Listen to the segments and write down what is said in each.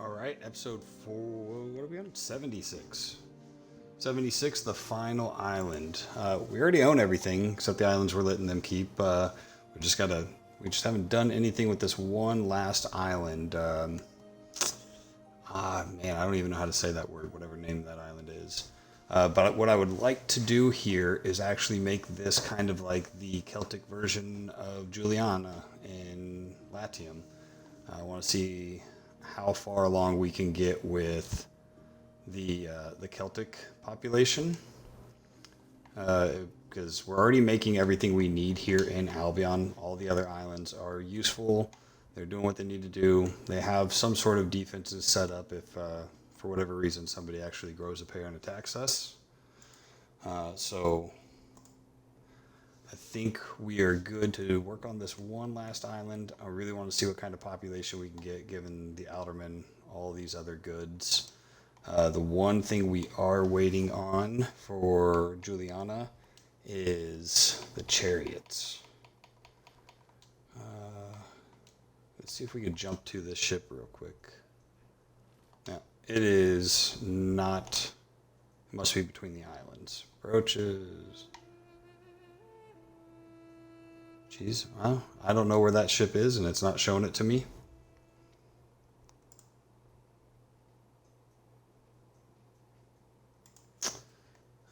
Alright, episode 4. What are we on? 76. 76, the final island. We already own everything except the islands we're letting them keep. We just haven't done anything with this one last island. Man, I don't even know how to say that word, whatever name that island is. But what I would like to do here is actually make this kind of like the Celtic version of Juliana in Latium. I want to see how far along we can get with the Celtic population, because we're already making everything we need here in Albion. All the other islands are useful. They're doing what they need to do. They have some sort of defenses set up if, for whatever reason, somebody actually grows a pair and attacks us. So I think we are good to work on this one last island. I really want to see what kind of population we can get, given the Aldermen, all these other goods. The one thing we are waiting on for Juliana is the chariots. Let's see if we can jump to this ship real quick. Now, it is not... It must be between the islands. Brooches. Jeez, well, I don't know where that ship is, and it's not showing it to me.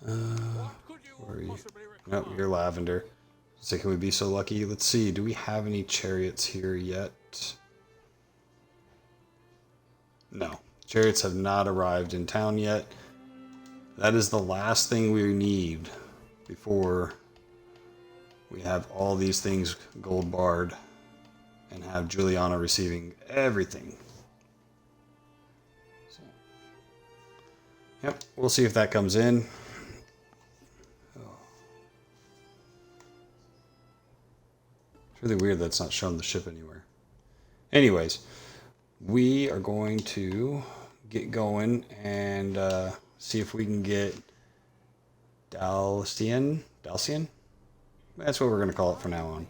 Where are you? Nope, you're lavender. So can we be so lucky? Let's see, do we have any chariots here yet? No, chariots have not arrived in town yet. That is the last thing we need before we have all these things gold barred and have Juliana receiving everything. So, yep, we'll see if that comes in. Really weird that's not showing the ship anywhere. Anyways, we are going to get going and see if we can get Dalcian? That's what we're going to call it from now on.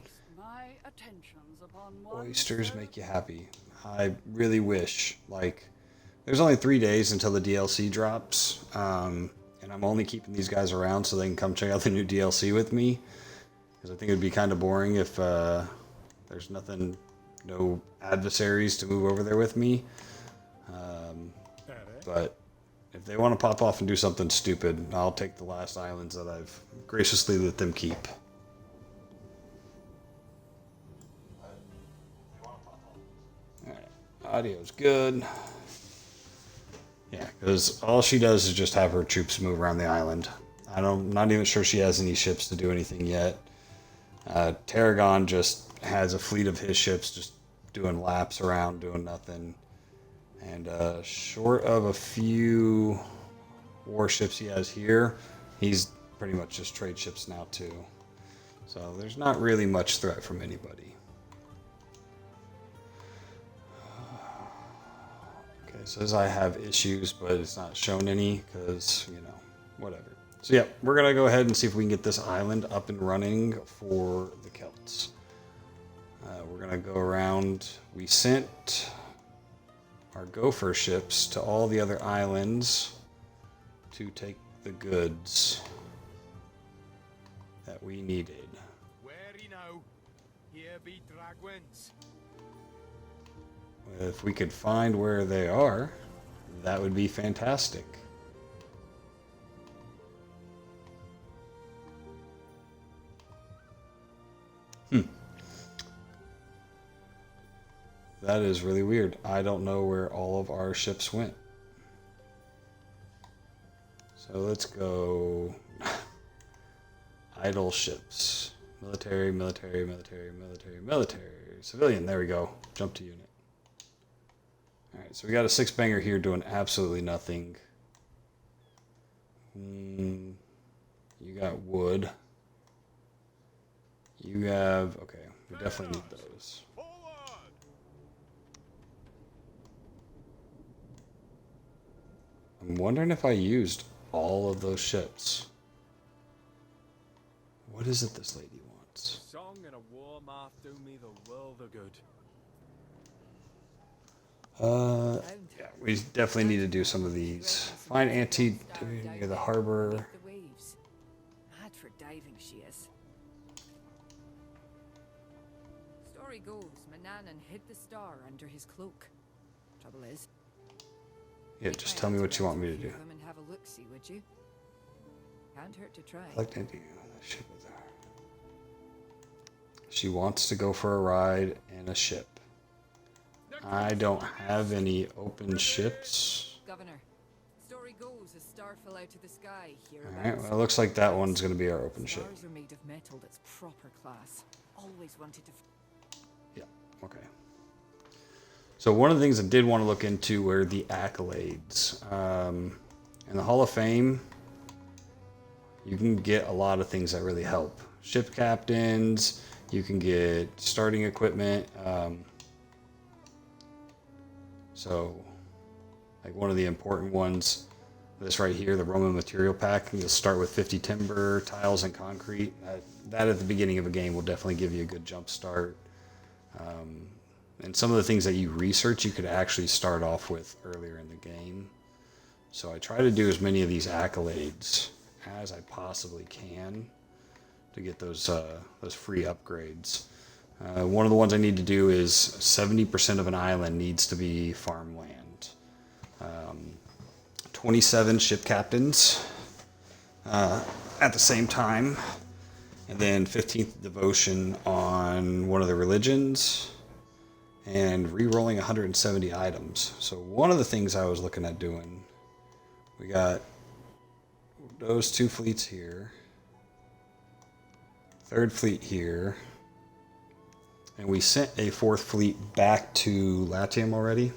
Oysters make you happy. I really wish, like, there's only 3 days until the DLC drops, and I'm only keeping these guys around so they can come check out the new DLC with me. Because I think it would be kind of boring if there's no adversaries to move over there with me. But if they want to pop off and do something stupid, I'll take the last islands that I've graciously let them keep. Alright, audio's good. Yeah, because all she does is just have her troops move around the island. I'm not even sure she has any ships to do anything yet. Tarragon just has a fleet of his ships just doing laps around, doing nothing. And short of a few warships he has here, he's pretty much just trade ships now too. So there's not really much threat from anybody. Okay, it says I have issues, but it's not shown any because, you know, whatever. So yeah, we're going to go ahead and see if we can get this island up and running for the Celts. We're going to go around. We sent our gopher ships to all the other islands to take the goods that we needed. Where you know, here be dragons. If we could find where they are, that would be fantastic. That is really weird. I don't know where all of our ships went. So let's go idle ships. Military, military, military, military, military. Civilian, there we go. Jump to unit. Alright, so we got a 6-banger here doing absolutely nothing. You got wood. You have... Okay, we definitely need those. I'm wondering if I used all of those ships. What is it this lady wants? A song and a war math do me the world of good. Yeah, we definitely need to do some of these. Find Auntie near the harbor. The waves. Mad for diving, she is. Story goes, Manannan hid the star under his cloak. Trouble is, Yeah, just tell me what you want me to do. come and have a look, see, would you? Can't hurt to try. Collect Auntie on the ship with her. She wants to go for a ride in a ship. I don't have any open ships. Governor, story goes, a star fell out of the sky here. Alright, well, it looks like that one's going to be our open ship. Stars are made of metal that's proper class. Always wanted to. Yeah, okay. So one of the things I did want to look into were the accolades. In the Hall of Fame, you can get a lot of things that really help. Ship captains, you can get starting equipment. So, like one of the important ones, this right here, the Roman material pack, you'll start with 50 timber, tiles, and concrete. That at the beginning of a game will definitely give you a good jump start. And some of the things that you research, you could actually start off with earlier in the game. So I try to do as many of these accolades as I possibly can to get those free upgrades. One of the ones I need to do is 70% of an island needs to be farmland. 27 ship captains at the same time. And then 15th devotion on one of the religions. And re-rolling 170 items. So one of the things I was looking at doing, we got those 2 fleets here. 3rd fleet here. And we sent a 4th fleet back to Latium already.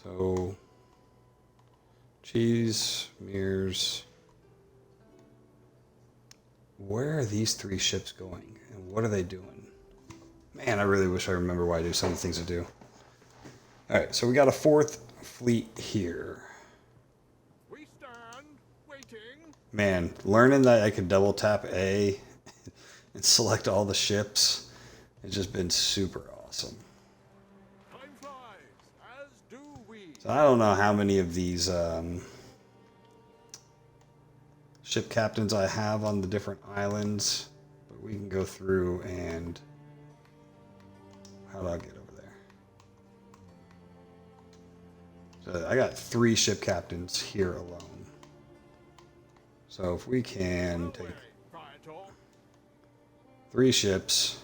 So, cheese, mirrors. Where are these 3 ships going? And what are they doing? Man, I really wish I remember why I do some of the things I do. Alright, so we got a 4th fleet here. We stand waiting. Man, learning that I could double tap A and select all the ships has just been super awesome. Time flies, as do we. So I don't know how many of these ship captains I have on the different islands, but we can go through and... How do I get over there? So I got 3 ship captains here alone. So if we can take 3 ships,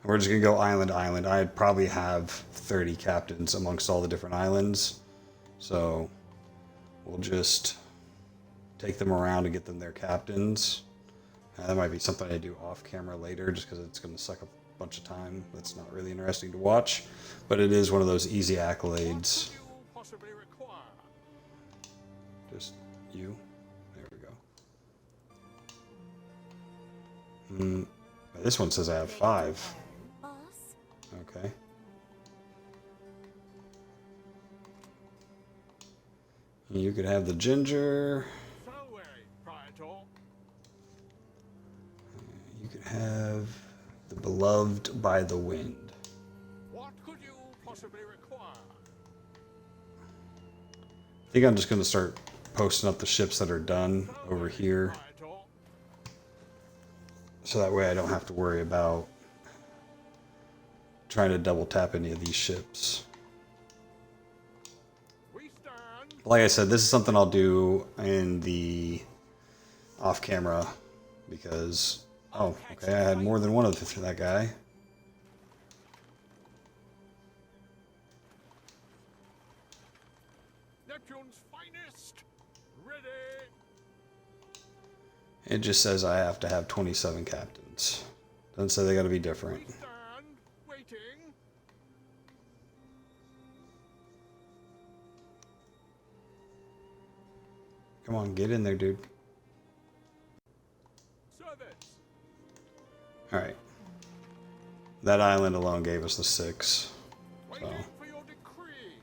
and we're just gonna go island to island. I'd probably have 30 captains amongst all the different islands. So we'll just take them around and get them their captains. That might be something I do off camera later just because it's gonna suck up bunch of time. That's not really interesting to watch, but it is one of those easy accolades. What could you possibly require? Just you. There we go. This one says I have 5. Okay. You could have the ginger. Salway, Praetor. You could have the beloved by the wind. What could you possibly require? I think I'm just going to start posting up the ships that are done over here, Praetor. so that way I don't have to worry about trying to double tap any of these ships. We stand. Like I said, this is something I'll do in the off camera because, oh, okay, I had more than one of that guy. Neptune's finest. Ready. It just says I have to have 27 captains. Doesn't say they got to be different. We stand waiting. Come on, get in there, dude. Service. Alright. That island alone gave us the 6. Waiting for your decree.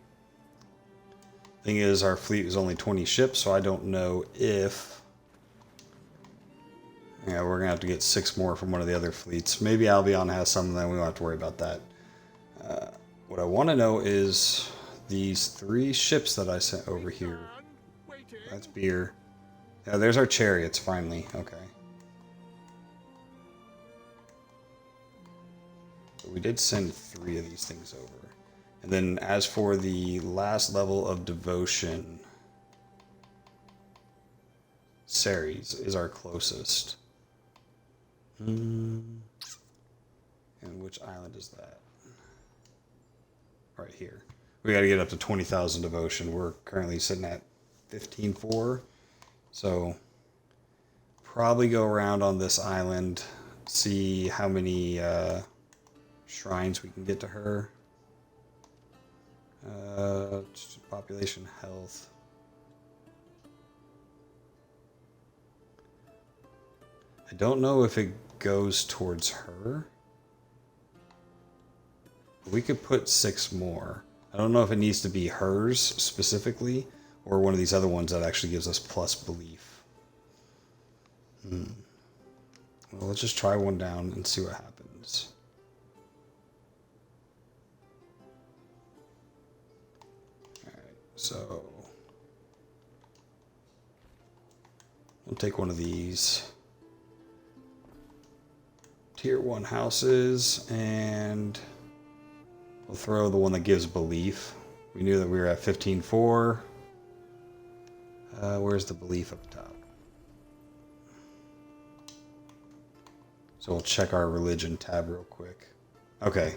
Thing is, our fleet is only 20 ships, so I don't know if... Yeah, we're going to have to get 6 more from one of the other fleets. Maybe Albion has some, then we don't have to worry about that. What What I want to know is these 3 ships that I sent over here. Stand waiting. That's beer. Yeah, there's our chariots finally. Okay. But we did send 3 of these things over. And then as for the last level of devotion, Ceres is our closest. And which island is that? Right here. We got to get up to 20,000 devotion. We're currently sitting at 15,400. So probably go around on this island, see how many shrines we can get to her. Population, health. I don't know if it goes towards her. But we could put 6 more. I don't know if it needs to be hers specifically, or one of these other ones that actually gives us plus belief. Well, let's just try one down and see what happens. Alright, so we'll take one of these tier 1 houses and we'll throw the one that gives belief. We knew that we were at 15,400. Where's the belief up top? So we'll check our religion tab real quick. Okay.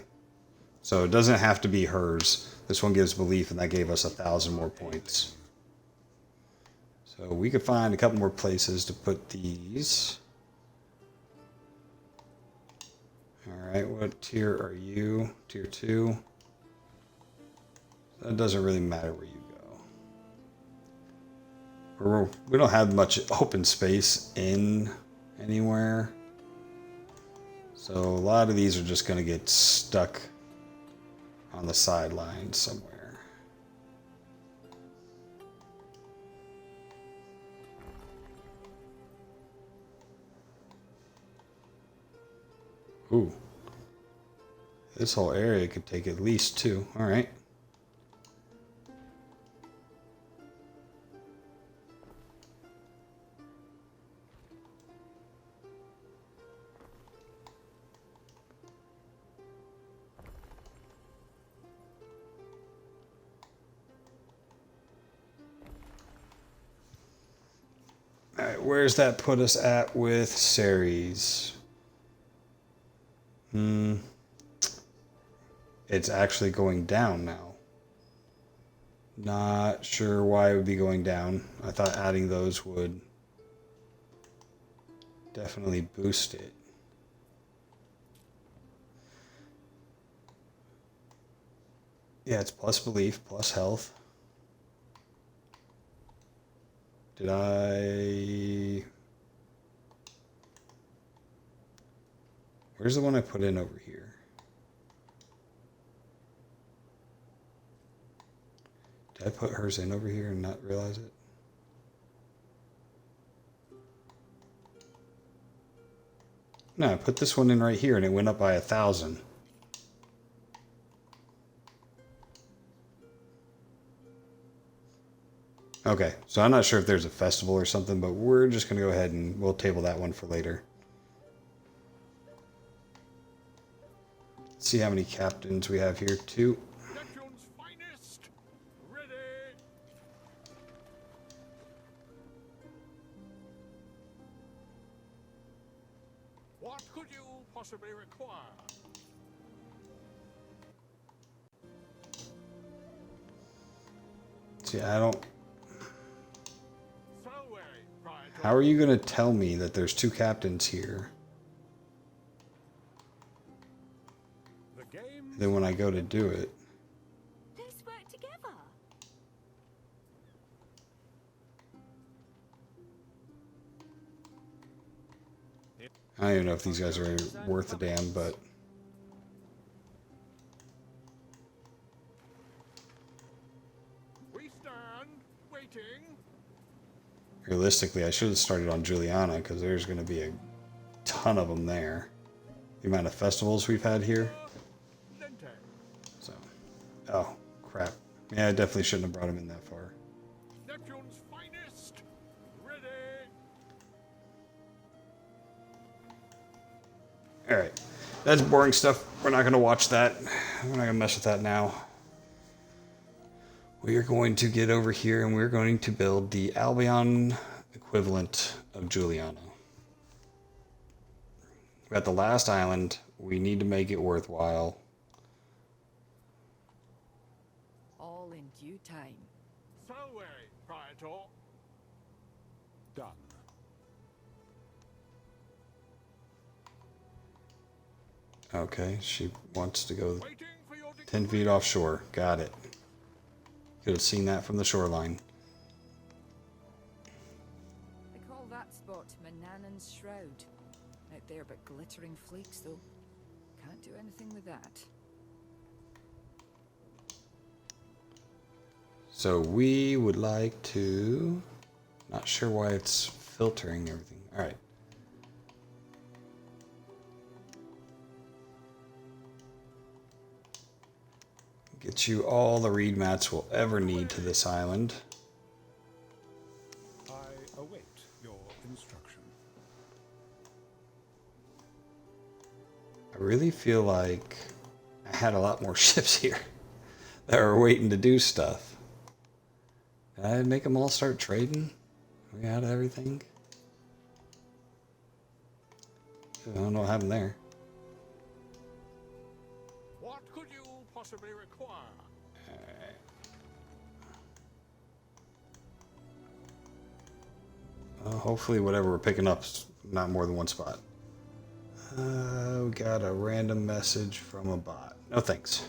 So it doesn't have to be hers. This one gives belief, and that gave us 1,000 more points. So we could find a couple more places to put these. Alright, what tier are you? Tier 2. That doesn't really matter where you go. We don't have much open space in anywhere. So a lot of these are just going to get stuck on the sidelines somewhere. Ooh. This whole area could take at least 2. Alright. Alright, where's that put us at with Ceres? It's actually going down now. Not sure why it would be going down. I thought adding those would definitely boost it. Yeah, it's plus belief, plus health. Did I... Where's the one I put in over here? Did I put hers in over here and not realize it? No, I put this one in right here and it went up by 1,000. Okay, so I'm not sure if there's a festival or something, but we're just going to go ahead and we'll table that one for later. Let's see how many captains we have here. 2. Neptune's finest. Ready. What could you possibly require? See, I don't... So How are you going to tell me that there's 2 captains here? the game. Then when I go to do it... Let's work together. I don't even know if these guys are worth a damn, but... We stand waiting. Realistically, I should have started on Juliana, because there's going to be a ton of them there. The amount of festivals we've had here. Lente. So, Yeah, I definitely shouldn't have brought him in that far. Neptune's finest. Ready. Alright. That's boring stuff. We're not going to watch that. We're not going to mess with that now. We are going to get over here and we're going to build the Albion equivalent of Giuliano. We're at the last island. We need to make it worthwhile. All in due time. So Praetor. Done. Okay, she wants to go Waiting for your 10 feet offshore. Got it. Could have seen that from the shoreline. They call that spot Manannan's Shroud. Out there but glittering flakes though. Can't do anything with that. So we would like to... Not sure why it's filtering everything. Alright. Get you all the reed mats we'll ever need to this island. I await your instruction. I really feel like I had a lot more ships here that were waiting to do stuff. Did I make them all start trading? Are we out of everything? I don't know what happened there. What could you possibly require? Hopefully whatever we're picking up's not more than one spot. We got a random message from a bot. No thanks.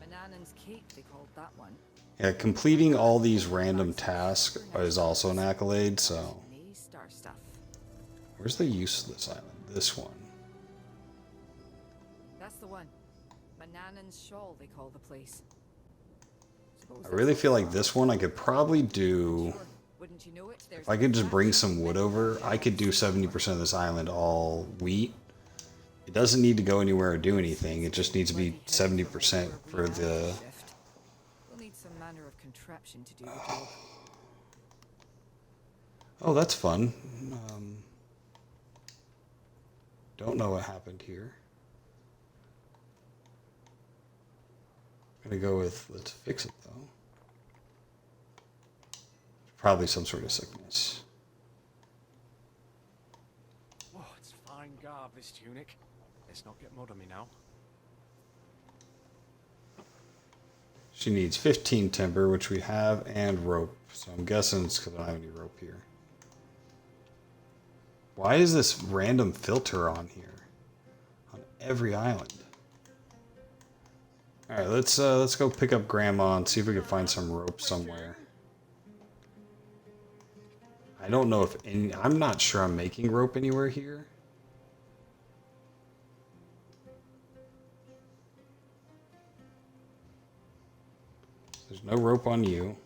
Manannan's Cape, they called that one. Yeah, completing all these random tasks is also an accolade, so... Star stuff. Where's the use of this island? This one. That's the one. Manannan's Shawl, they call the place. I really feel like this one I could probably do... Sure. Wouldn't you know it? If I could just bring some wood over, I could do 70% of this island all wheat. It doesn't need to go anywhere or do anything. It just needs to be 70% for the... We'll need some manner of contraption to do the job. Oh, that's fun. Don't know what happened here. I'm gonna go with, let's fix it though. Probably some sort of sickness. Oh, it's fine garb, this tunic. Let's not get mud on me now. She needs 15 timber, which we have, and rope. So I'm guessing it's because I don't have any rope here. Why is this random filter on here? On every island. Alright, let's go pick up Grandma and see if we can find some rope somewhere. I don't know if any... I'm not sure I'm making rope anywhere here. There's no rope on you.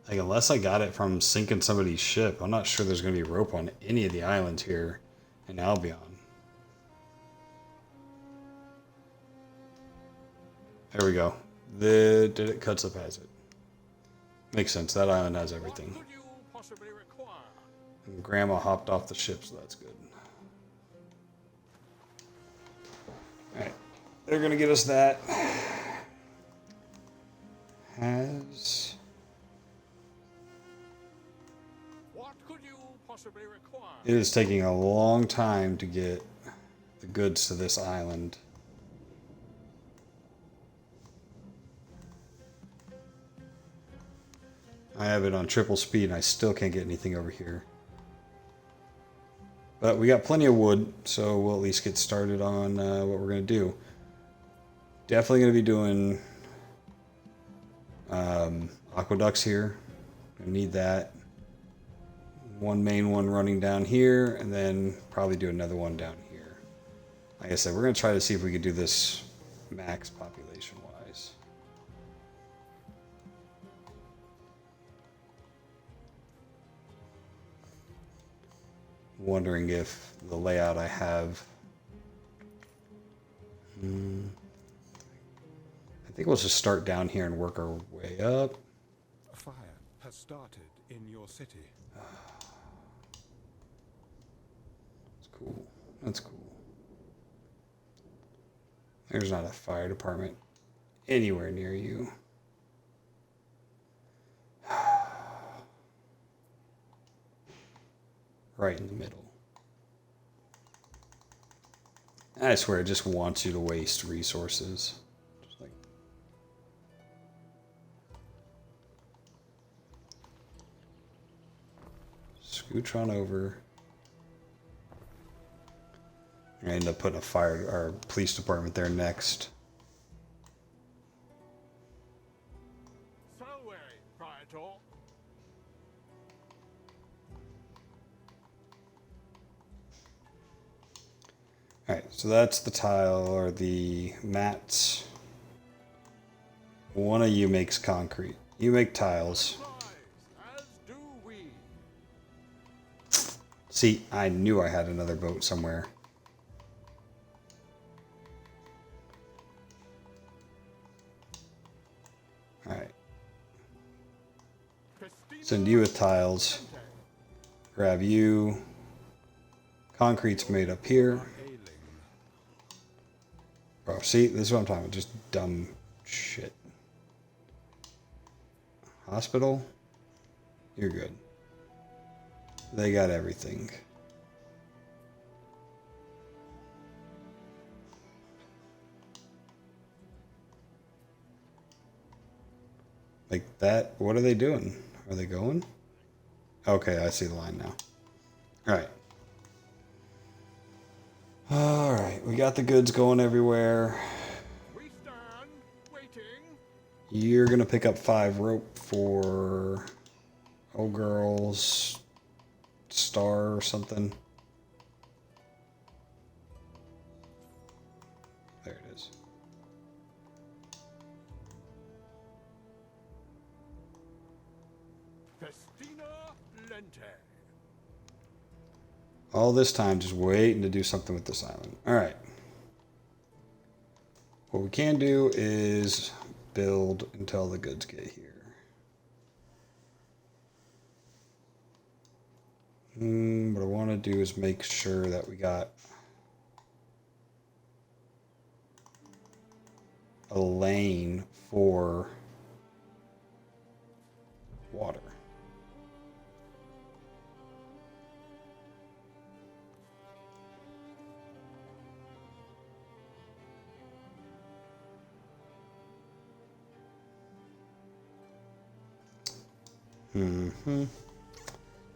Like, unless I got it from sinking somebody's ship, I'm not sure there's going to be rope on any of the islands here in Albion. There we go. Did it cuts up has it. Makes sense. That island has everything. What could you possibly require? And Grandma hopped off the ship, so that's good. Alright. They're going to get us that. Has... What could you possibly require? It is taking a long time to get the goods to this island. I have it on triple speed and I still can't get anything over here. But we got plenty of wood, so we'll at least get started on what we're going to do. Definitely going to be doing aqueducts here. I need that. One main one running down here, and then probably do another one down here. Like I said, we're going to try to see if we could do this max population-wise. wondering if the layout I have. I think we'll just start down here and work our way up. A fire has started in your city. That's cool. That's cool. There's not a fire department anywhere near you. Right in the middle. I swear, it just wants you to waste resources. Just like... Scooch on over. I end up putting a fire or police department there next. So, Praetor. Alright, so that's the tile or the mats. One of you makes concrete. You make tiles. As do we. See, I knew I had another boat somewhere. Alright. Send you with tiles. Grab you. Concrete's made up here. Bro, see, this is what I'm talking about. Just dumb shit. Hospital? You're good. They got everything. Like that? What are they doing? Are they going? Okay, I see the line now. Alright. Alright, we got the goods going everywhere. We stand waiting. You're gonna pick up 5 rope for old girl's star or something. There it is. Festina Lente. All this time just waiting to do something with this island. Alright. What we can do is build until the goods get here. What I want to do is make sure that we got a lane for water.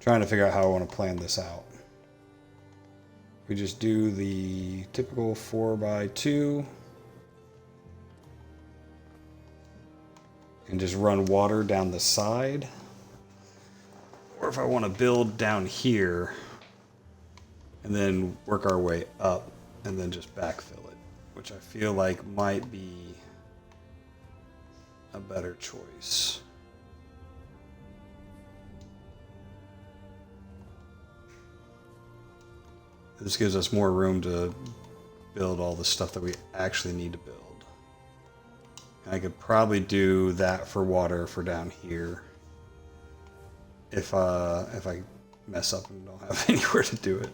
Trying to figure out how I want to plan this out. We just do the typical 4x2 and just run water down the side. Or if I want to build down here and then work our way up and then just backfill it, which I feel like might be a better choice. This gives us more room to build all the stuff that we actually need to build. I could probably do that for water for down here. If I mess up and don't have anywhere to do it.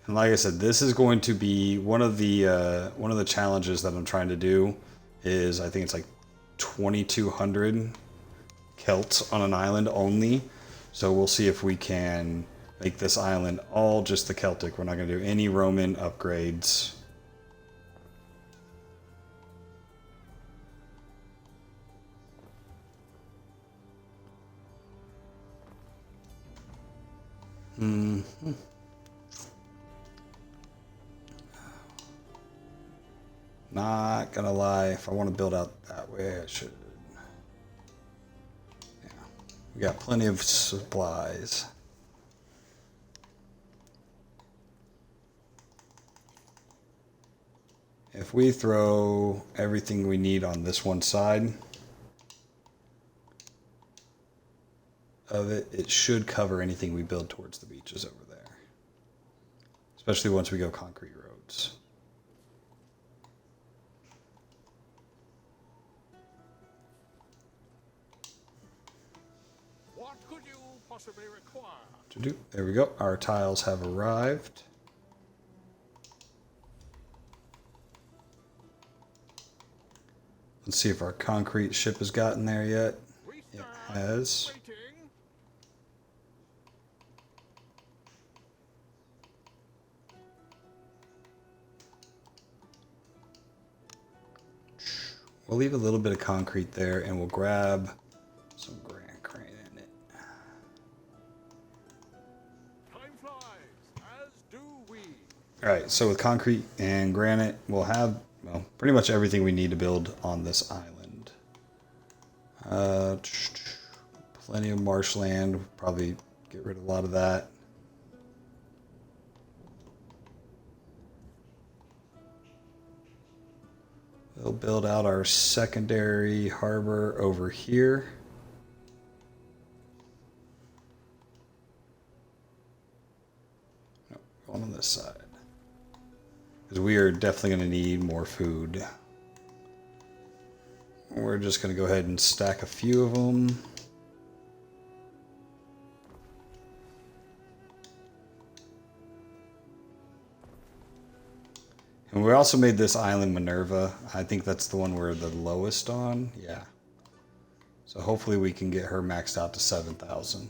And like I said, this is going to be one of the challenges that I'm trying to do. Is I think it's like 2,200 Celts on an island only. So we'll see if we can make this island all just the Celtic. We're not going to do any Roman upgrades. Not gonna lie, if I want to build out that way, I should. Yeah, we got plenty of supplies. If we throw everything we need on this one side of it, it should cover anything we build towards the beaches over there. Especially once we go concrete roads. What could you possibly require? There we go. Our tiles have arrived. Let's see if our concrete ship has gotten there yet. We It stand has. waiting. We'll leave a little bit of concrete there and we'll grab some granite. Time flies, as do we. Alright, so with concrete and granite, we'll have, well, pretty much everything we need to build on this island. Plenty of marshland, probably get rid of a lot of that. We'll build out our secondary harbor over here. Nope, going on this side. Because we are definitely going to need more food. We're just going to go ahead and stack a few of them. And we also made this island Minerva. I think that's the one we're the lowest on. Yeah. So hopefully we can get her maxed out to 7,000.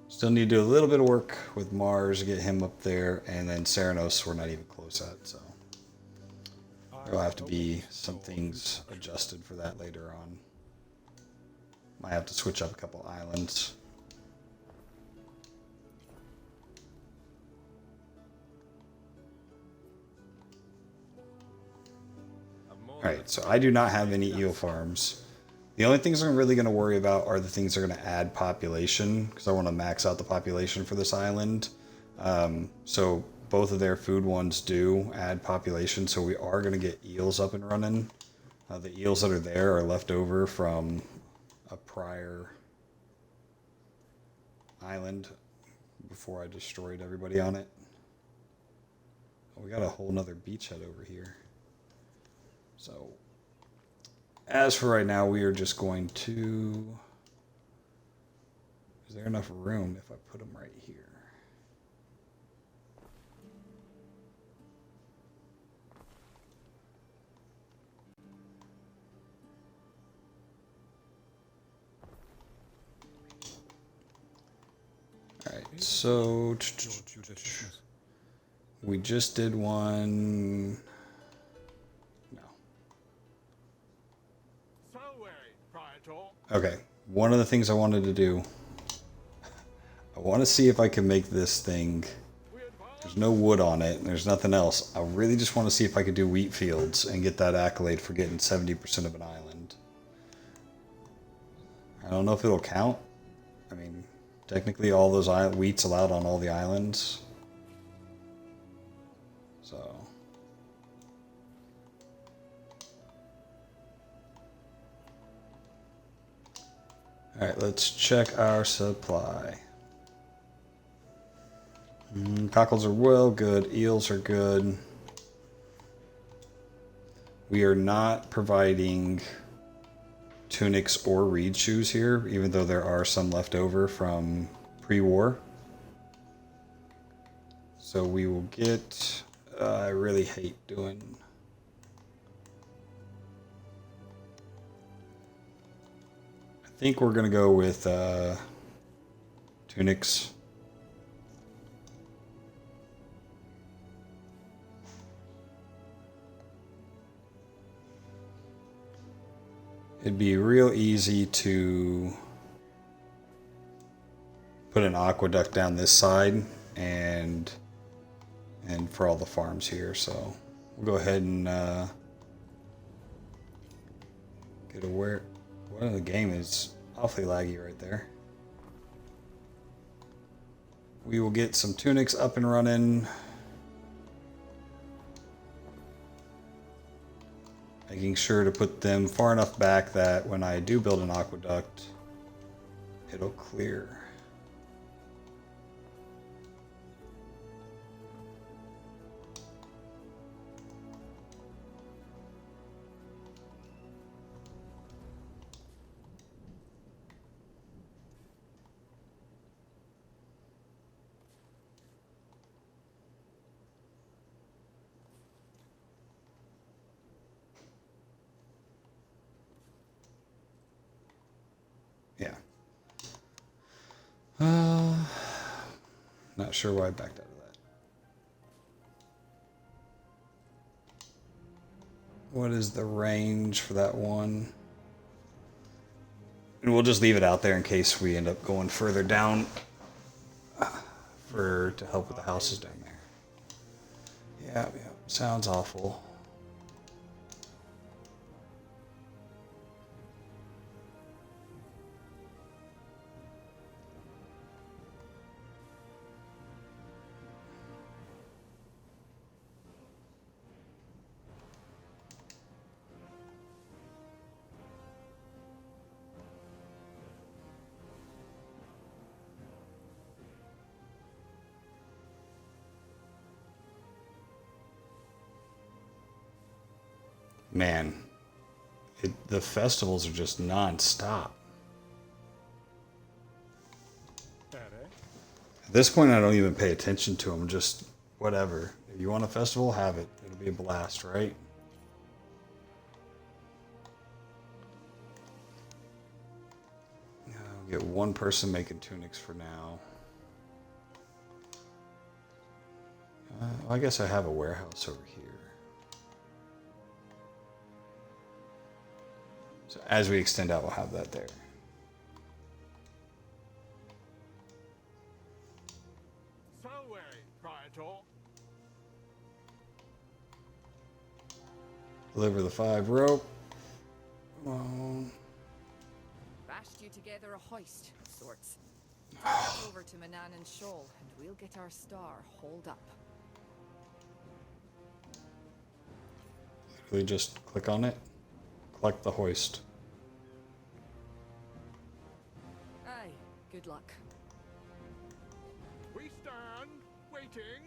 Still need to do a little bit of work with Mars, get him up there, and then Ceranos we're not even close at, so there'll have to be some things adjusted for that later on. Might have to switch up a couple islands. Alright, so I do not have any eel farms. The only things I'm really going to worry about are the things that are going to add population, because I want to max out the population for this island. So both of their food ones do add population, so we are going to get eels up and running. The eels that are there are left over from a prior island before I destroyed everybody on it. Oh, we got a whole nother beachhead over here. So, as for right now, we are just going to... Is there enough room if I put them right here? Alright, so... Your judiciousness. We just did one... No. So weary, Praetor. Okay, one of the things I wanted to do... I want to see if I can make this thing... We advance. There's no wood on it, and there's nothing else. I really just want to see if I could do wheat fields and get that accolade for getting 70% of an island. I don't know if it'll count. I mean, technically all those wheat's allowed on all the islands. So... Alright, let's check our supply. Cockles are well good. Eels are good. We are not providing tunics or reed shoes here, even though there are some left over from pre-war. So we will get... I really hate doing... I think we're going to go with tunics. It'd be real easy to put an aqueduct down this side and for all the farms here, so We'll go ahead and get aware. Well, the game is awfully laggy right there. We will get some tunics up and running. Making sure to put them far enough back that when I do build an aqueduct, it'll clear. Yeah. Not sure why I backed out of that. What is the range for that one? And we'll just leave it out there in case we end up going further down to help with the houses down there. Yeah, sounds awful. Man, the festivals are just non-stop. At this point, I don't even pay attention to them. Just whatever. If you want a festival, have it. It'll be a blast, right? I'll get one person making tunics for now. I guess I have a warehouse over here. So as we extend out, we'll have that there. Salve, Praetor. Deliver the 5 rope. Come on. Bashed you together a hoist of sorts. Get over to Manannan's Shoal, and we'll get our star holed up. Literally just click on it. Collect the hoist. Aye, good luck. We stand, waiting.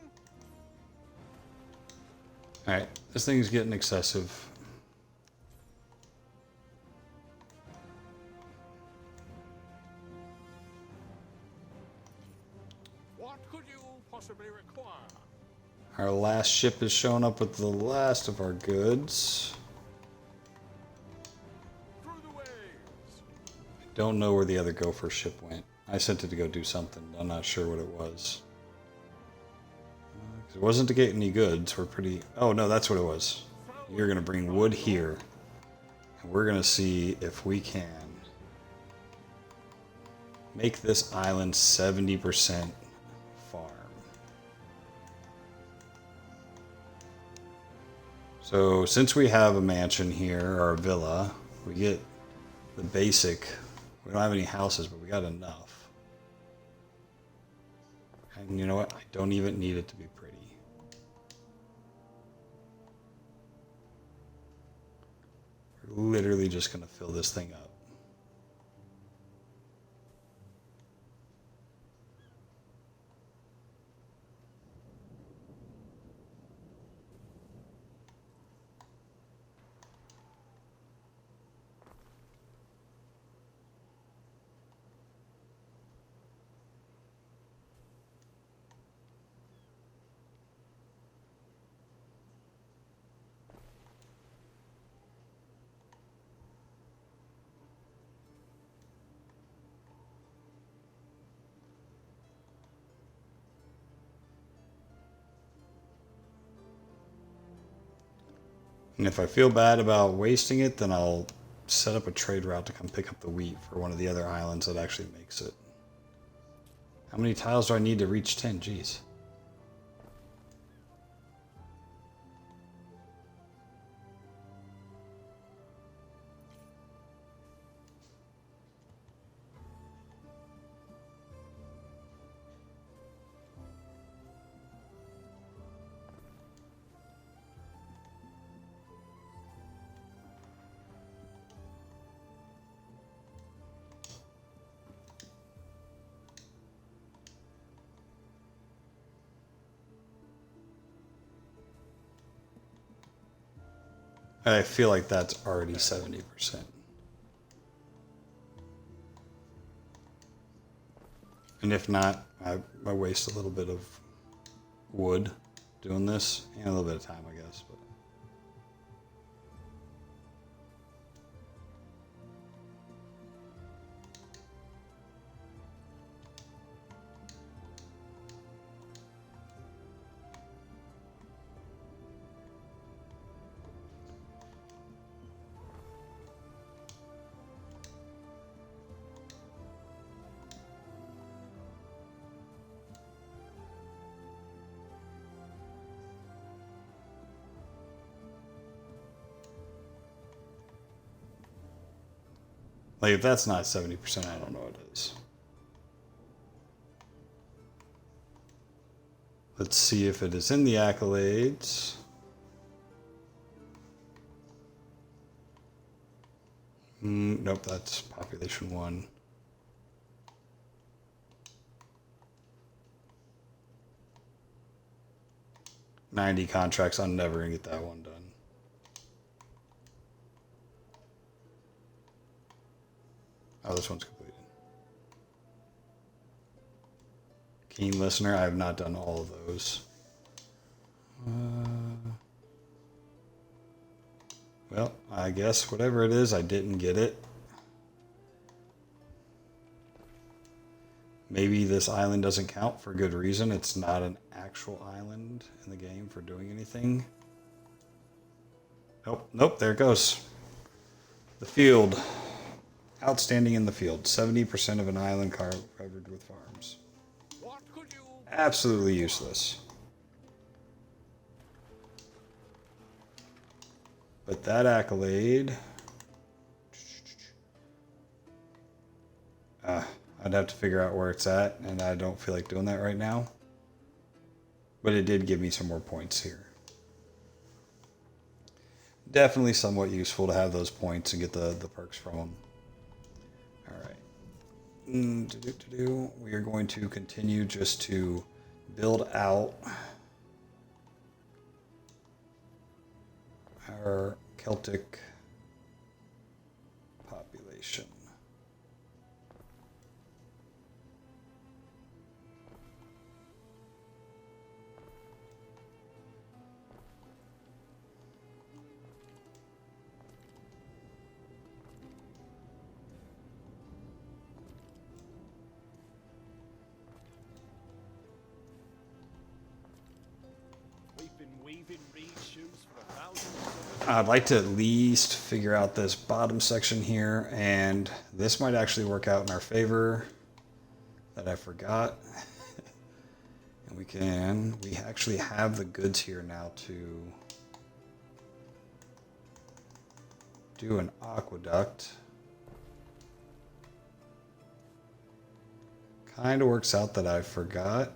Alright, this thing's getting excessive. What could you possibly require? Our last ship is showing up with the last of our goods. Through the waves. Don't know where the other gopher ship went. I sent it to go do something. I'm not sure what it was. 'Cause it wasn't to get any goods. We're pretty... Oh, no, that's what it was. You're going to bring wood here. And we're going to see if we can make this island 70% farm. So since we have a mansion here, or a villa, we get the basic. We don't have any houses, but we got enough. And you know what? I don't even need it to be pretty. We're literally just going to fill this thing up. And if I feel bad about wasting it, then I'll set up a trade route to come pick up the wheat for one of the other islands that actually makes it. How many tiles do I need to reach 10? Jeez. I feel like that's already 70%. And if not, I waste a little bit of wood doing this, and a little bit of time, I guess. But like, if that's not 70%, I don't know what it is. Let's see if it is in the accolades. Nope, that's population 1. $90 contracts. I'm never gonna get that one done. Oh, this one's completed. Keen listener. I have not done all of those. Well, I guess whatever it is, I didn't get it. Maybe this island doesn't count for good reason. It's not an actual island in the game for doing anything. Nope, there it goes. The field. Outstanding in the field. 70% of an island covered with farms. What could you... Absolutely useless. But that accolade... I'd have to figure out where it's at, and I don't feel like doing that right now. But it did give me some more points here. Definitely somewhat useful to have those points and get the perks from them. Alright. We are going to continue just to build out our Celtic population. We've been weaving reed shoes for 1,000 summers. I'd like to at least figure out this bottom section here, and this might actually work out in our favor that I forgot. And we actually have the goods here now to do an aqueduct. Kind of works out that I forgot.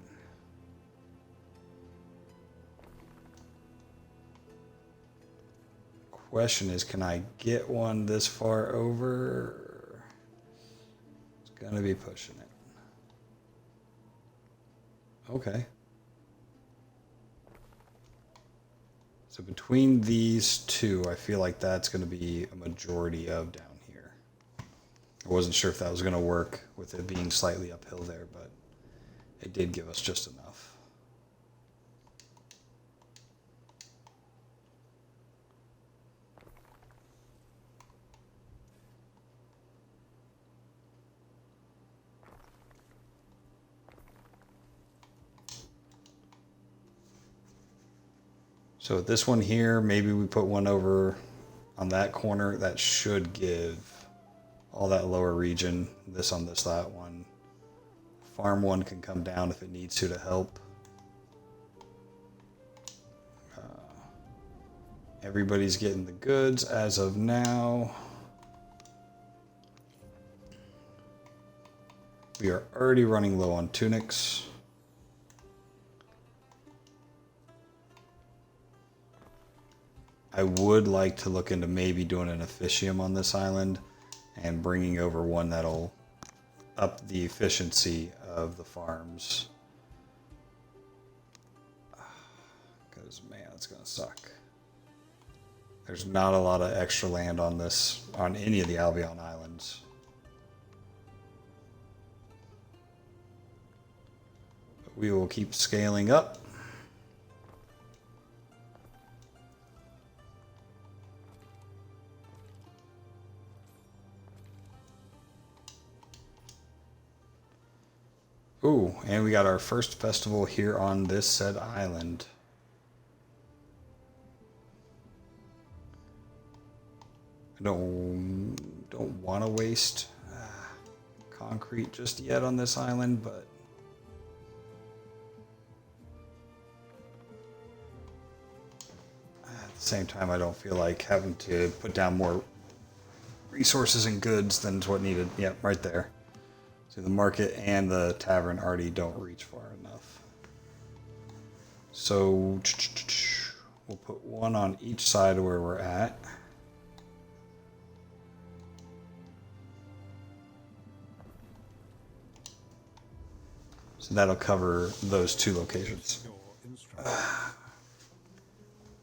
Question is, can I get one this far over? It's gonna be pushing it. Okay. So between these two, I feel like that's gonna be a majority of down here. I wasn't sure if that was gonna work with it being slightly uphill there, but it did give us just enough. So this one here, maybe we put one over on that corner. That should give all that lower region. This on this, that one. Farm one can come down if it needs to help. Everybody's getting the goods as of now. We are already running low on tunics. I would like to look into maybe doing an officium on this island and bringing over one that'll up the efficiency of the farms. Because, man, it's going to suck. There's not a lot of extra land on this, on any of the Albion Islands. But we will keep scaling up. Ooh, and we got our first festival here on this said island. I don't want to waste concrete just yet on this island, but at the same time, I don't feel like having to put down more resources and goods than what needed. Yep, right there. So the market and the tavern already don't reach far enough. So we'll put one on each side of where we're at. So that'll cover those two locations. Your instrument.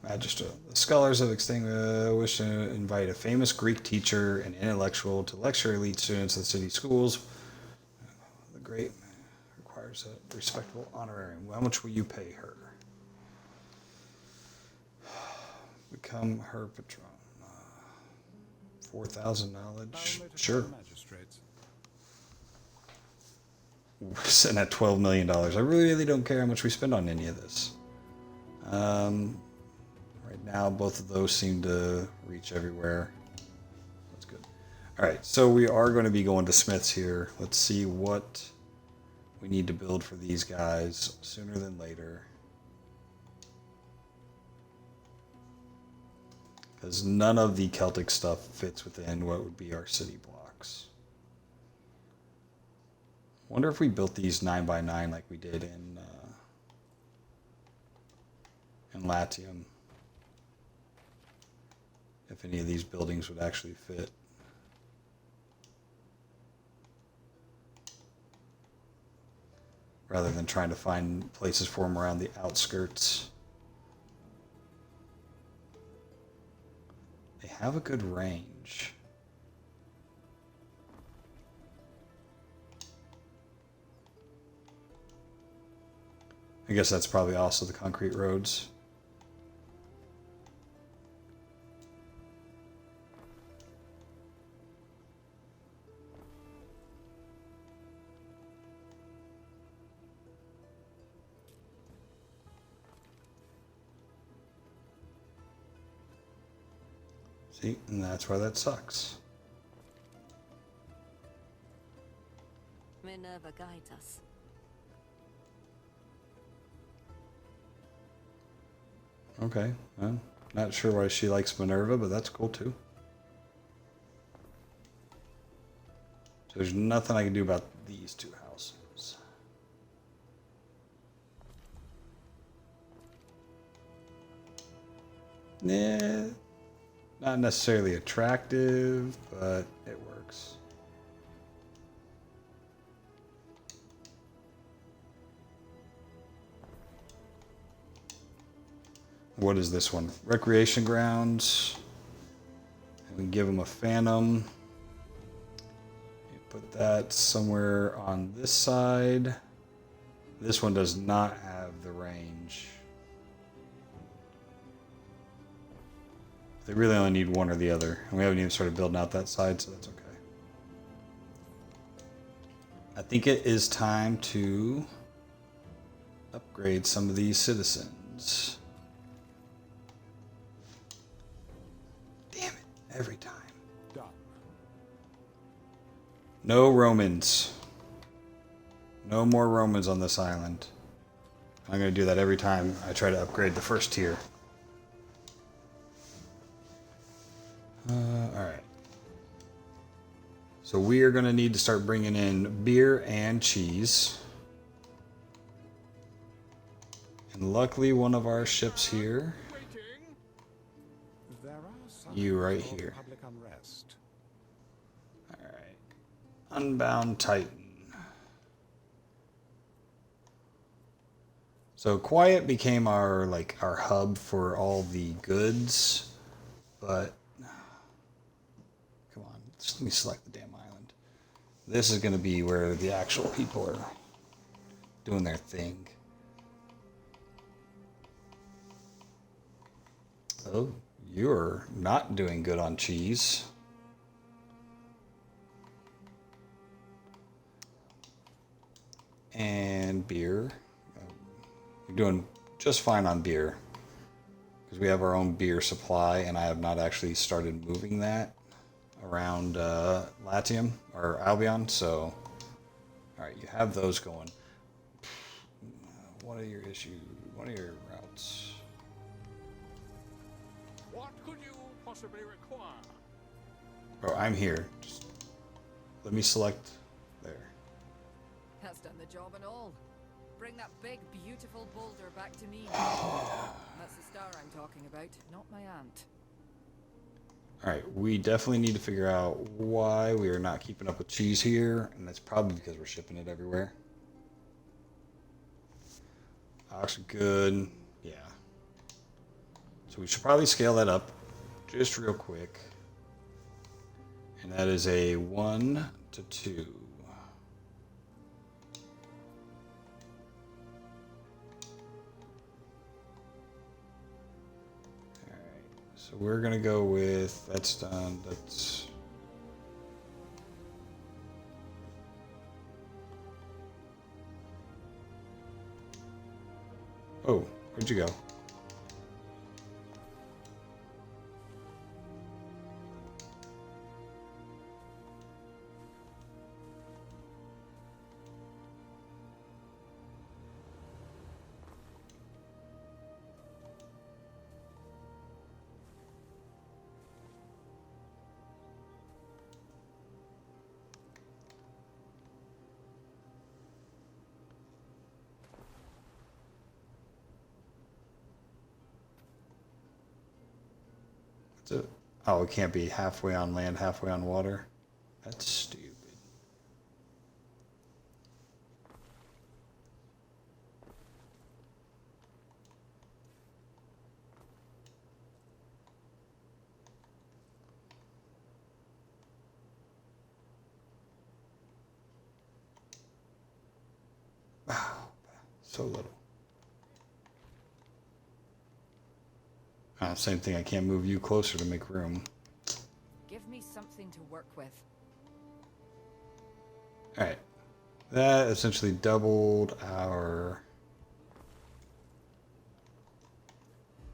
Magister. The scholars of Extinct wish to invite a famous Greek teacher and intellectual to lecture elite students at city schools. The great requires a respectable honorarium. How much will you pay her? Become her patron. 4,000 knowledge. Download it Sure. from the magistrates. We're sitting at $12 million. I really don't care how much we spend on any of this. Right now, both of those seem to reach everywhere. That's good. All right, so we are going to be going to Smith's here. Let's see what we need to build for these guys sooner than later. Because none of the Celtic stuff fits within what would be our city blocks. Wonder if we built these 9x9 like we did in Latium. If any of these buildings would actually fit. Rather than trying to find places for them around the outskirts. They have a good range. I guess that's probably also the concrete roads. See, and that's why that sucks. Minerva guides us. Okay, well, not sure why she likes Minerva, but that's cool too. So there's nothing I can do about these two houses. Nah, not necessarily attractive, but it works. What is this one? Recreation grounds. And we give them a phantom. You put that somewhere on this side. This one does not have the range. They really only need one or the other. And we haven't even started building out that side, so that's okay. I think it is time to upgrade some of these citizens. Damn it, every time. Done. No Romans. No more Romans on this island. I'm going to do that every time I try to upgrade the first tier. Alright. So we are going to need to start bringing in beer and cheese. And luckily one of our ships here. There are some You right for here. public unrest. Alright. Unbound Titan. So Quiet became our hub for all the goods. But come on, just let me select the damn island. This is going to be where the actual people are doing their thing. Oh, you're not doing good on cheese. And beer. You're doing just fine on beer. Because we have our own beer supply, and I have not actually started moving that around Latium or Albion, so alright, you have those going. What are your issues? What are your routes? What could you possibly require? Oh, I'm here. Just let me select there. That's done the job and all. Bring that big, beautiful boulder back to me. That's the star I'm talking about, not my aunt. Alright, we definitely need to figure out why we are not keeping up with cheese here, and that's probably because we're shipping it everywhere. Ox are good, yeah. So we should probably scale that up just real quick. And that is a 1 to 2. So we're gonna go with, that's done, that's... Oh, where'd you go? Oh, it can't be halfway on land, halfway on water. That's stupid. Wow, so little. Same thing, I can't move you closer to make room. Give me something to work with. Alright. That essentially doubled our...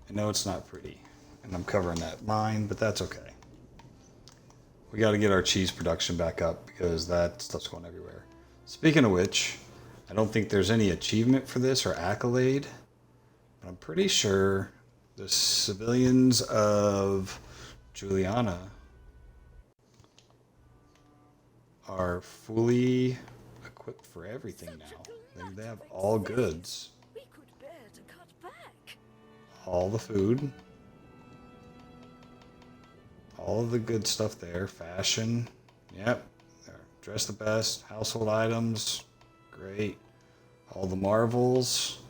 I know it's not pretty, and I'm covering that line, but that's okay. We got to get our cheese production back up, because that stuff's going everywhere. Speaking of which, I don't think there's any achievement for this or accolade, but I'm pretty sure the civilians of Juliana are fully equipped for everything now. They have all goods. We could bear to cut back. All the food. All of the good stuff there. Fashion. Yep. They're dressed the best. Household items. Great. All the marvels.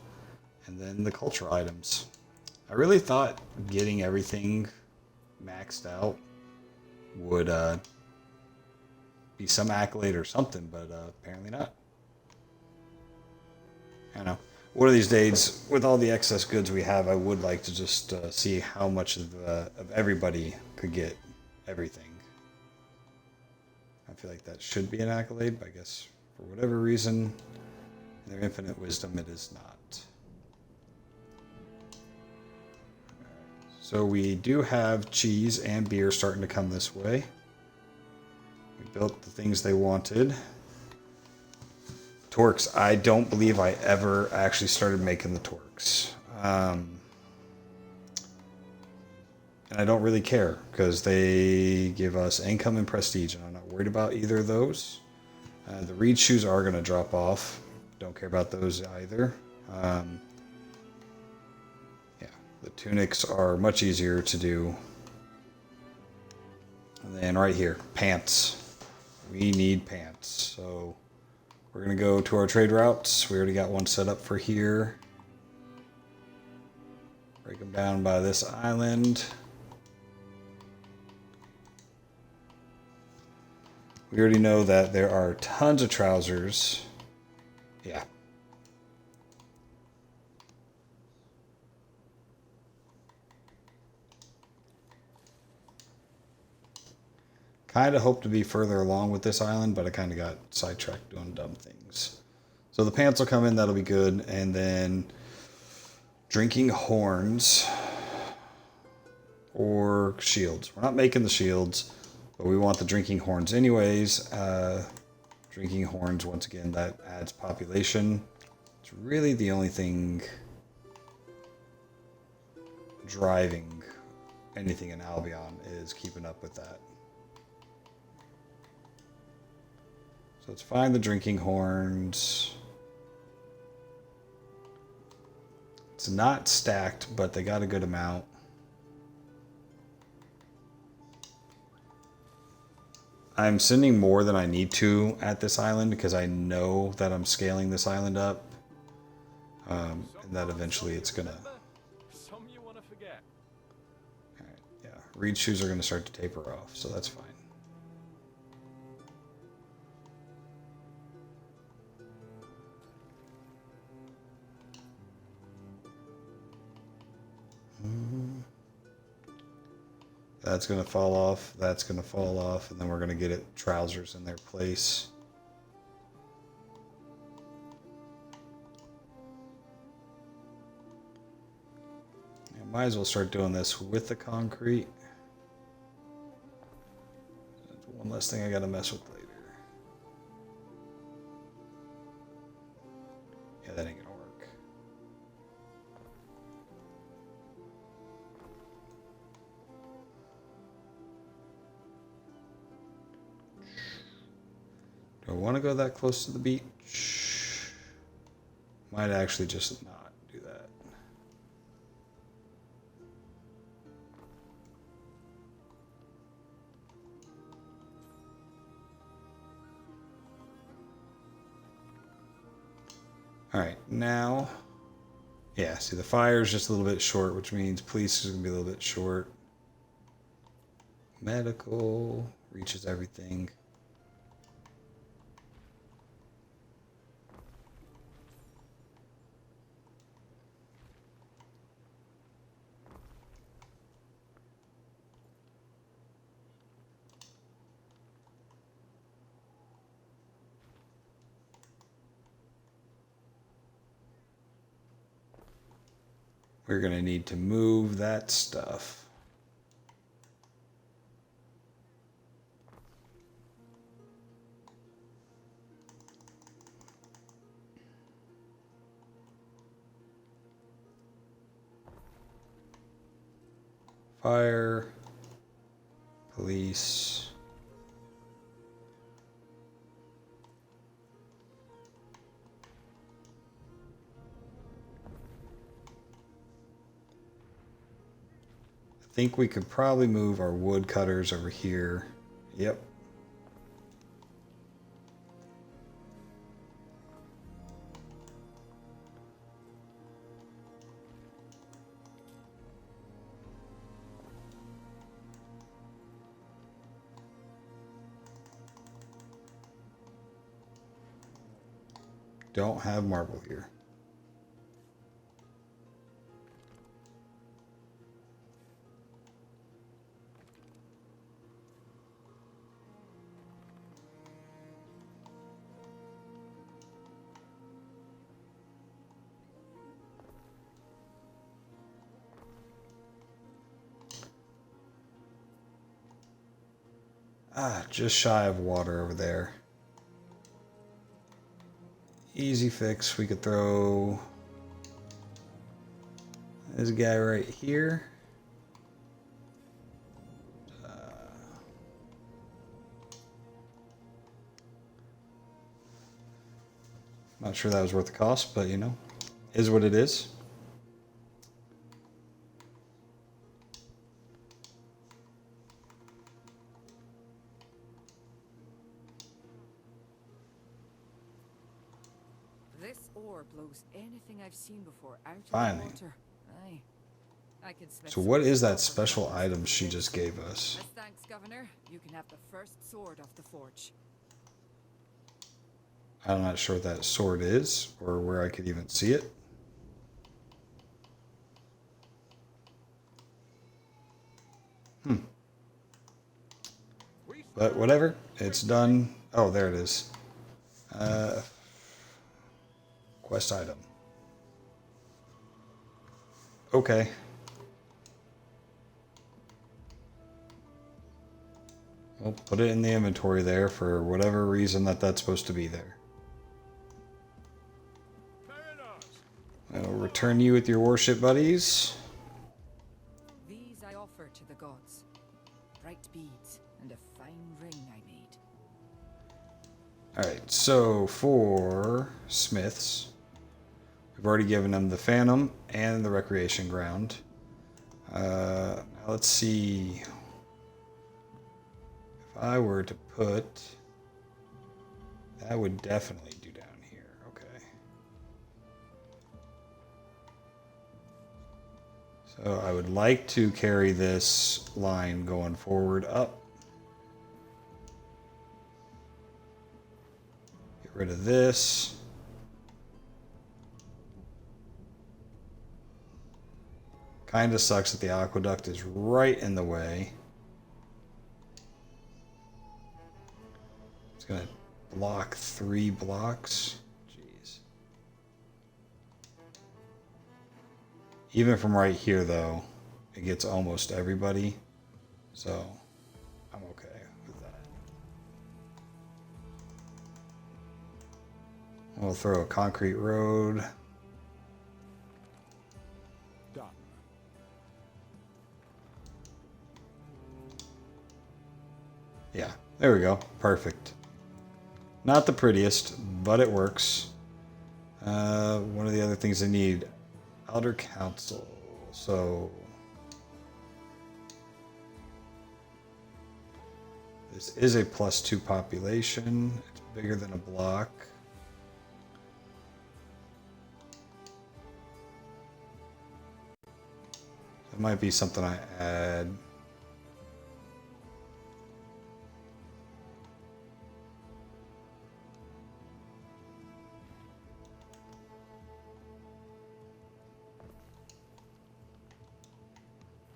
And then the cultural items. I really thought getting everything maxed out would be some accolade or something, but apparently not. I don't know. One of these days, with all the excess goods we have, I would like to just see how much of everybody could get everything. I feel like that should be an accolade, but I guess for whatever reason, in their infinite wisdom, it is not. So we do have cheese and beer starting to come this way. We built the things they wanted. Torques. I don't believe I ever actually started making the torques. And I don't really care because they give us income and prestige, and I'm not worried about either of those. The reed shoes are going to drop off. Don't care about those either. The tunics are much easier to do. And then right here, pants. We need pants. So we're going to go to our trade routes. We already got one set up for here. Break them down by this island. We already know that there are tons of trousers. Yeah. Kind of hope to be further along with this island, but I kind of got sidetracked doing dumb things. So the pants will come in, that'll be good. And then drinking horns or shields. We're not making the shields, but we want the drinking horns anyways. Drinking horns, once again, that adds population. It's really the only thing driving anything in Albion is keeping up with that. So let's find the drinking horns. It's not stacked, but they got a good amount. I'm sending more than I need to at this island because I know that I'm scaling this island up. And that eventually it's gonna... Some you want to forget. Alright, yeah. Reed shoes are gonna start to taper off, so that's fine. That's going to fall off, that's going to fall off, and then we're going to get it trousers in their place. Yeah, might as well start doing this with the concrete. That's one less thing I got to mess with later. Yeah, that ain't going to work. Do I want to go that close to the beach? Might actually just not do that. Alright, now... Yeah, see the fire is just a little bit short, which means police is going to be a little bit short. Medical reaches everything. We're going to need to move that stuff. Fire, police. I think we could probably move our wood cutters over here. Yep. Don't have marble here. Ah, just shy of water over there. Easy fix. We could throw this guy right here. Not sure that was worth the cost, but you know, is what it is. This ore blows anything I've seen before out of Finally. the water. Aye. I can smith So what is that swords special proper item weapons she for just days. gave us? As thanks, Governor, you can have the first sword off the forge. I'm not sure what that sword is or where I could even see it. But whatever, it's done. Oh, there it is. Quest item. Okay. We'll put it in the inventory there for whatever reason that's supposed to be there. I'll return you with your warship buddies. These I offer to the gods. Bright beads and a fine ring I made. Alright, so for smiths, we've already given them the Phantom and the Recreation Ground. Now let's see. If I were to put... That would definitely do down here. Okay. So I would like to carry this line going forward up. Get rid of this. Kind of sucks that the aqueduct is right in the way. It's going to block 3 blocks. Jeez. Even from right here, though, it gets almost everybody. So, I'm okay with that. We'll throw a concrete road. Done. Yeah, there we go. Perfect. Not the prettiest, but it works. One of the other things I need, Elder Council. So this is a +2 population. It's bigger than a block. It might be something I add.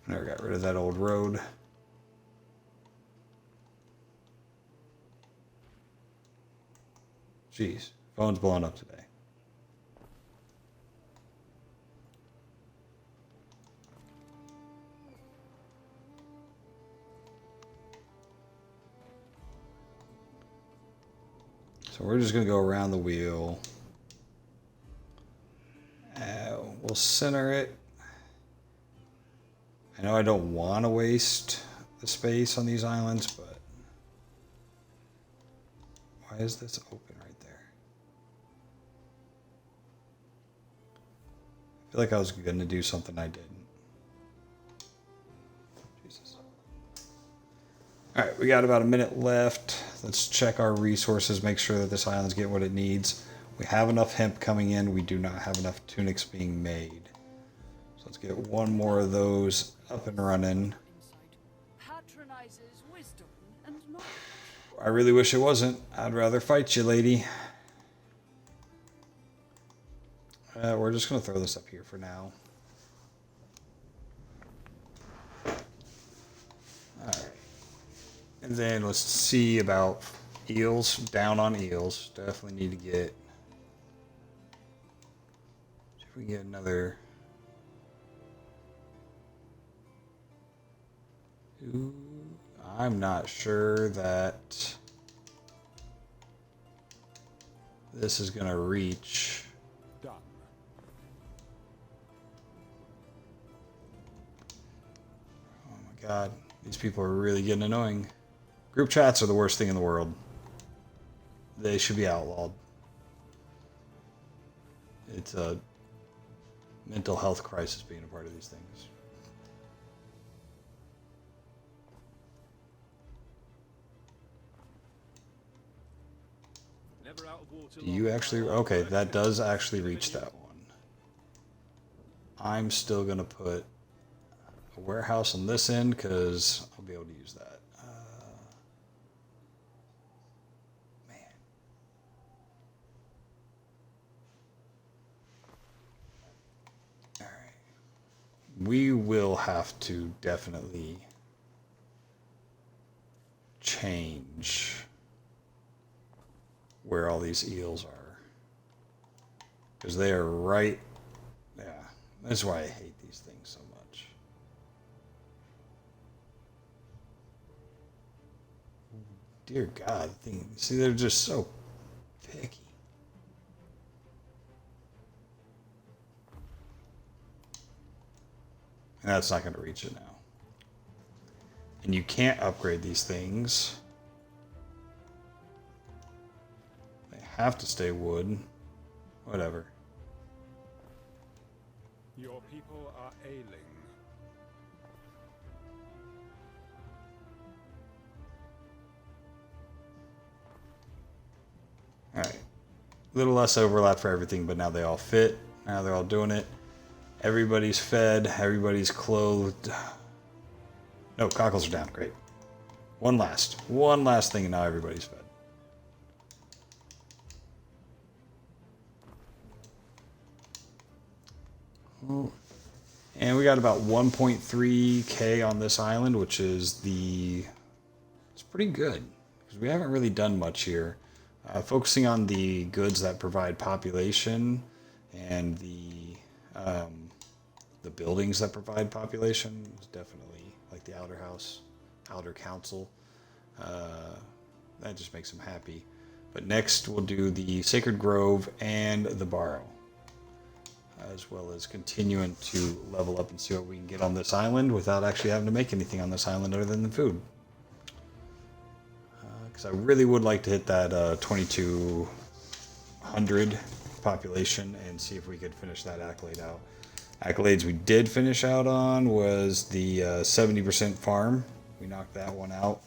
Never got rid of that old road. Jeez, phone's blowing up today. So we're just going to go around the wheel. We'll center it. I know I don't want to waste the space on these islands, but why is this open right there? I feel like I was going to do something I didn't. Jesus. All right, we got about a minute left. Let's check our resources, make sure that this island's getting what it needs. We have enough hemp coming in. We do not have enough tunics being made. So let's get one more of those up and running. Patronizes wisdom and knowledge. I really wish it wasn't. I'd rather fight you, lady. We're just going to throw this up here for now. Alright. And then let's see about eels. Down on eels. Definitely need to get... See if we can get another... Ooh, I'm not sure that this is going to reach. Done. Oh my god, these people are really getting annoying. Group chats are the worst thing in the world. They should be outlawed. It's a mental health crisis being a part of these things. Never out of water. Do you actually... Okay, that does actually reach that one. I'm still going to put a warehouse on this end because I'll be able to use that. Man. All right. We will have to definitely change where all these eels are. Because they are right. Yeah. That's why I hate these things so much. Dear God, see, they're just so picky. And that's not going to reach it now. And you can't upgrade these things. They have to stay wood. Whatever. Your people are ailing. Alright. A little less overlap for everything, but now they all fit. Now they're all doing it. Everybody's fed. Everybody's clothed. No, cockles are down. Great. One last thing, and now everybody's fed. And we got about 1.3k on this island, which is it's pretty good because we haven't really done much here. Focusing on the goods that provide population and the buildings that provide population is definitely like the outer council. That just makes them happy. But next we'll do the Sacred Grove and the Barrow, as well as continuing to level up and see what we can get on this island without actually having to make anything on this island other than the food. Because I really would like to hit that 2200 population and see if we could finish that accolade out. Accolades we did finish out on was the 70% farm. We knocked that one out.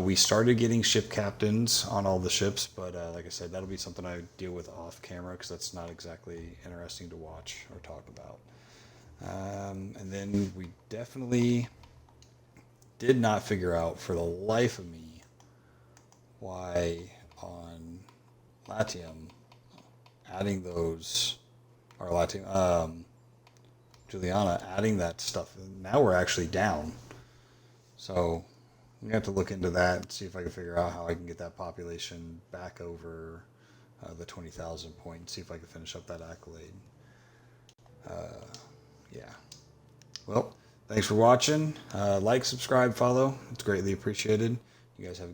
We started getting ship captains on all the ships, but like I said, that'll be something I deal with off camera because that's not exactly interesting to watch or talk about. And then we definitely did not figure out for the life of me why on Latium adding those, or Latium, Juliana adding that stuff. Now we're actually down. So I'm going to have to look into that and see if I can figure out how I can get that population back over the 20,000 point and see if I can finish up that accolade. Yeah. Well, thanks for watching. Like, subscribe, follow. It's greatly appreciated. You guys have